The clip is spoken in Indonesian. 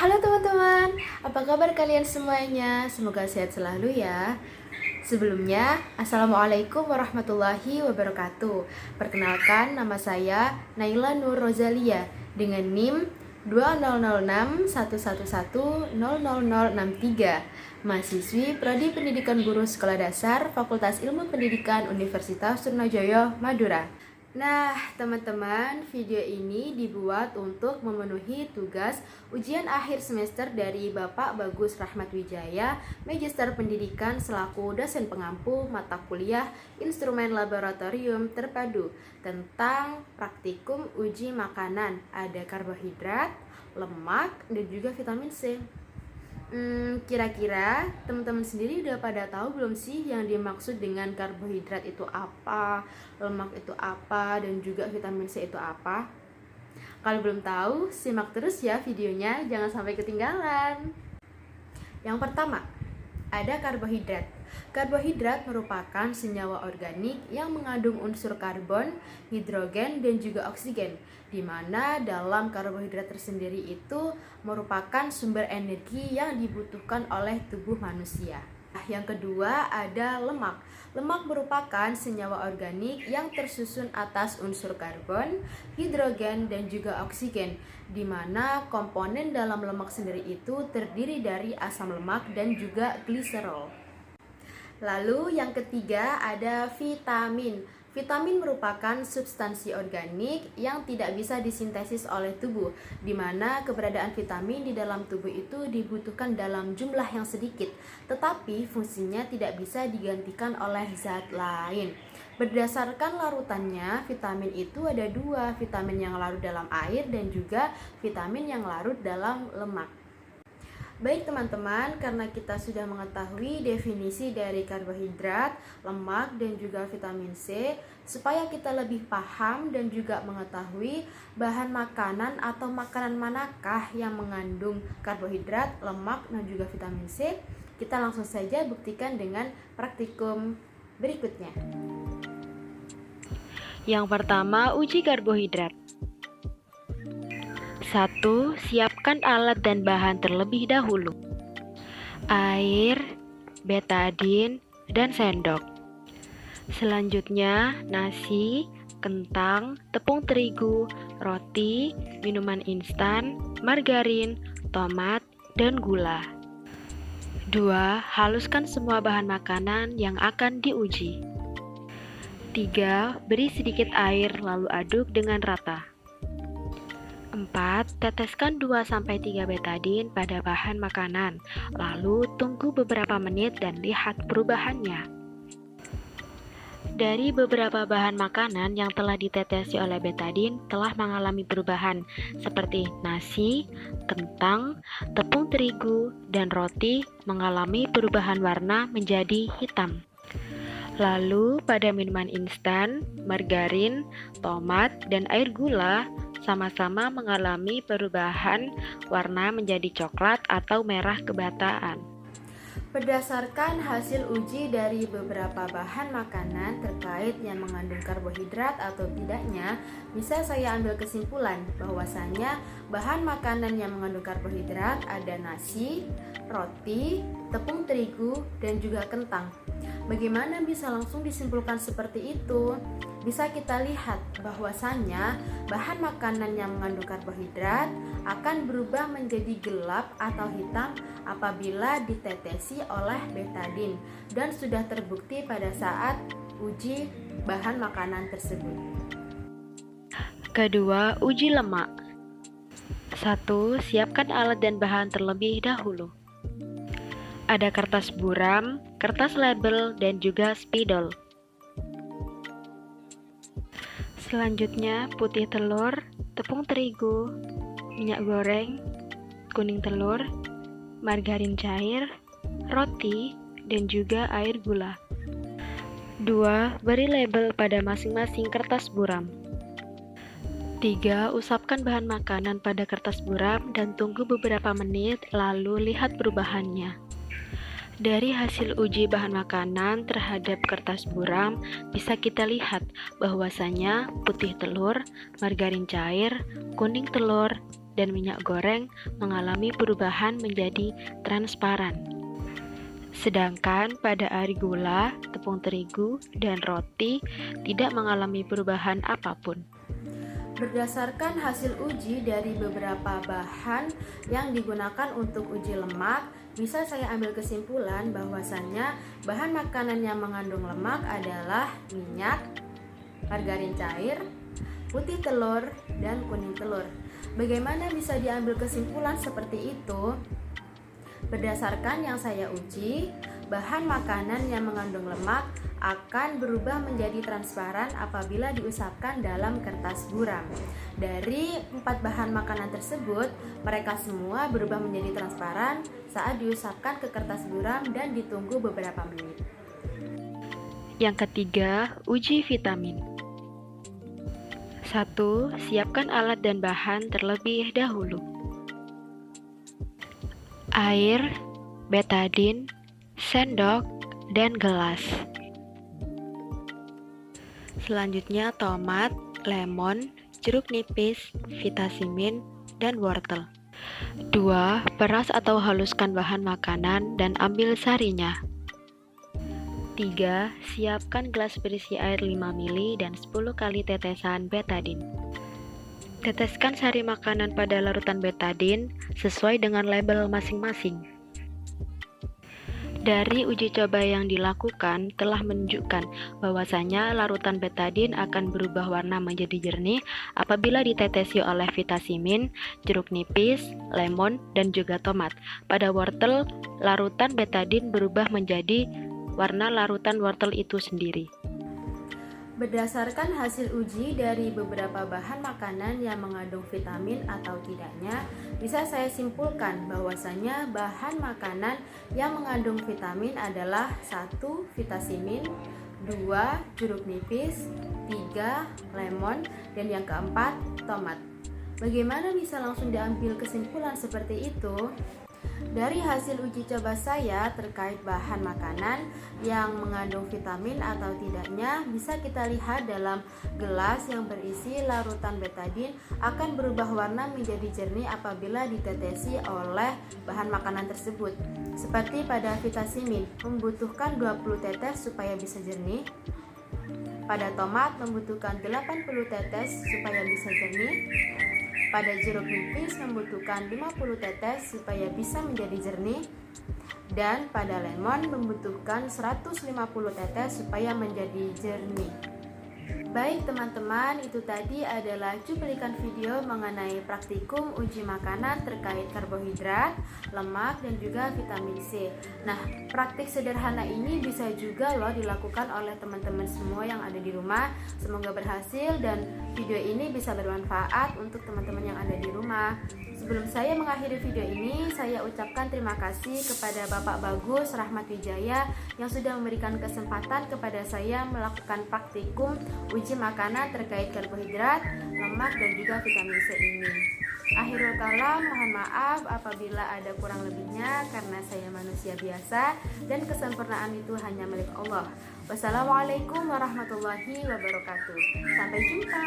Halo teman-teman, apa kabar kalian semuanya? Semoga sehat selalu ya. Sebelumnya, Assalamualaikum warahmatullahi wabarakatuh. Perkenalkan, nama saya Naila Nur Rozalia dengan NIM 200611100063, mahasiswi Prodi Pendidikan Guru Sekolah Dasar Fakultas Ilmu Pendidikan Universitas Surnajaya, Madura. Nah, teman-teman, video ini dibuat untuk memenuhi tugas ujian akhir semester dari Bapak Bagus Rahmat Wijaya, Magister Pendidikan selaku dosen pengampu mata kuliah Instrumen Laboratorium Terpadu tentang praktikum uji makanan. Ada karbohidrat, lemak, dan juga vitamin C. Kira-kira teman-teman sendiri udah pada tahu belum sih yang dimaksud dengan karbohidrat itu apa, lemak itu apa, dan juga vitamin C itu apa? Kalau belum tahu, simak terus ya videonya, jangan sampai ketinggalan. Yang pertama, ada karbohidrat. Karbohidrat merupakan senyawa organik yang mengandung unsur karbon, hidrogen, dan juga oksigen, di mana dalam karbohidrat tersendiri itu merupakan sumber energi yang dibutuhkan oleh tubuh manusia. Yang kedua ada lemak. Lemak merupakan senyawa organik yang tersusun atas unsur karbon, hidrogen, dan juga oksigen, di mana komponen dalam lemak sendiri itu terdiri dari asam lemak dan juga gliserol. Lalu yang ketiga ada vitamin. Vitamin merupakan substansi organik yang tidak bisa disintesis oleh tubuh, di mana keberadaan vitamin di dalam tubuh itu dibutuhkan dalam jumlah yang sedikit, tetapi fungsinya tidak bisa digantikan oleh zat lain. Berdasarkan larutannya, vitamin itu ada dua, vitamin yang larut dalam air dan juga vitamin yang larut dalam lemak. Baik teman-teman, karena kita sudah mengetahui definisi dari karbohidrat, lemak, dan juga vitamin C, supaya kita lebih paham dan juga mengetahui bahan makanan atau makanan manakah yang mengandung karbohidrat, lemak, dan juga vitamin C, kita langsung saja buktikan dengan praktikum berikutnya. Yang pertama, uji karbohidrat. 1. Siapkan alat dan bahan terlebih dahulu. Air, betadin, dan sendok. Selanjutnya, nasi, kentang, tepung terigu, roti, minuman instan, margarin, tomat, dan gula. 2. Haluskan semua bahan makanan yang akan diuji. 3. Beri sedikit air lalu aduk dengan rata. 4. Teteskan 2-3 betadin pada bahan makanan, lalu tunggu beberapa menit dan lihat perubahannya. Dari beberapa bahan makanan yang telah ditetesi oleh betadin telah mengalami perubahan, seperti nasi, kentang, tepung terigu, dan roti mengalami perubahan warna menjadi hitam. Lalu pada minuman instan, margarin, tomat, dan air gula sama-sama mengalami perubahan warna menjadi coklat atau merah kebataan. Berdasarkan hasil uji dari beberapa bahan makanan terkait yang mengandung karbohidrat atau tidaknya, bisa saya ambil kesimpulan bahwasanya bahan makanan yang mengandung karbohidrat ada nasi, roti, tepung terigu, dan juga kentang. Bagaimana bisa langsung disimpulkan seperti itu? Bisa kita lihat bahwasanya bahan makanan yang mengandung karbohidrat akan berubah menjadi gelap atau hitam apabila ditetesi oleh betadin dan sudah terbukti pada saat uji bahan makanan tersebut. Kedua, uji lemak. 1. Siapkan alat dan bahan terlebih dahulu. Ada kertas buram, kertas label, dan juga spidol. Selanjutnya, putih telur, tepung terigu, minyak goreng, kuning telur, margarin cair, roti, dan juga air gula. 2. Beri label pada masing-masing kertas buram. 3. Usapkan bahan makanan pada kertas buram dan tunggu beberapa menit, lalu lihat perubahannya. Dari hasil uji bahan makanan terhadap kertas buram, bisa kita lihat bahwasanya putih telur, margarin cair, kuning telur, dan minyak goreng mengalami perubahan menjadi transparan. Sedangkan pada ari gula, tepung terigu, dan roti tidak mengalami perubahan apapun. Berdasarkan hasil uji dari beberapa bahan yang digunakan untuk uji lemak, bisa saya ambil kesimpulan bahwasannya bahan makanan yang mengandung lemak adalah minyak, margarin cair, putih telur, dan kuning telur. Bagaimana bisa diambil kesimpulan seperti itu? Berdasarkan yang saya uji, bahan makanan yang mengandung lemak akan berubah menjadi transparan apabila diusapkan dalam kertas buram. Dari 4 bahan makanan tersebut, mereka semua berubah menjadi transparan saat diusapkan ke kertas buram dan ditunggu beberapa menit. Yang ketiga, uji vitamin. 1. Siapkan alat dan bahan terlebih dahulu. Air, betadin, sendok, dan gelas. Selanjutnya tomat, lemon, jeruk nipis, vitamin, dan wortel. 2. Peras atau haluskan bahan makanan dan ambil sarinya. 3. Siapkan gelas berisi air 5 ml dan 10 kali tetesan betadin. Teteskan sari makanan pada larutan betadin sesuai dengan label masing-masing. Dari uji coba yang dilakukan telah menunjukkan bahwasanya larutan betadin akan berubah warna menjadi jernih apabila ditetesi oleh vitamin, jeruk nipis, lemon, dan juga tomat. Pada wortel, larutan betadin berubah menjadi warna larutan wortel itu sendiri. Berdasarkan hasil uji dari beberapa bahan makanan yang mengandung vitamin atau tidaknya, bisa saya simpulkan bahwasanya bahan makanan yang mengandung vitamin adalah 1. Vitamin, 2. Jeruk nipis, 3. Lemon, dan yang keempat, tomat. Bagaimana bisa langsung diambil kesimpulan seperti itu? Dari hasil uji coba saya terkait bahan makanan yang mengandung vitamin atau tidaknya, bisa kita lihat dalam gelas yang berisi larutan betadin akan berubah warna menjadi jernih apabila ditetesi oleh bahan makanan tersebut. Seperti pada vitamin, membutuhkan 20 tetes supaya bisa jernih. Pada tomat membutuhkan 80 tetes supaya bisa jernih. Pada jeruk nipis membutuhkan 50 tetes supaya bisa menjadi jernih, dan pada lemon membutuhkan 150 tetes supaya menjadi jernih. Baik teman-teman, itu tadi adalah cuplikan video mengenai praktikum uji makanan terkait karbohidrat, lemak, dan juga vitamin C. Nah, praktik sederhana ini bisa juga loh dilakukan oleh teman-teman semua yang ada di rumah. Semoga berhasil dan video ini bisa bermanfaat untuk teman-teman yang ada di rumah. Sebelum saya mengakhiri video ini, saya ucapkan terima kasih kepada Bapak Bagus Rahmat Wijaya yang sudah memberikan kesempatan kepada saya melakukan praktikum uji makanan terkait karbohidrat, lemak, dan juga vitamin C ini. Akhirul kalam, mohon maaf apabila ada kurang lebihnya karena saya manusia biasa dan kesempurnaan itu hanya milik Allah. Wassalamualaikum warahmatullahi wabarakatuh. Sampai jumpa.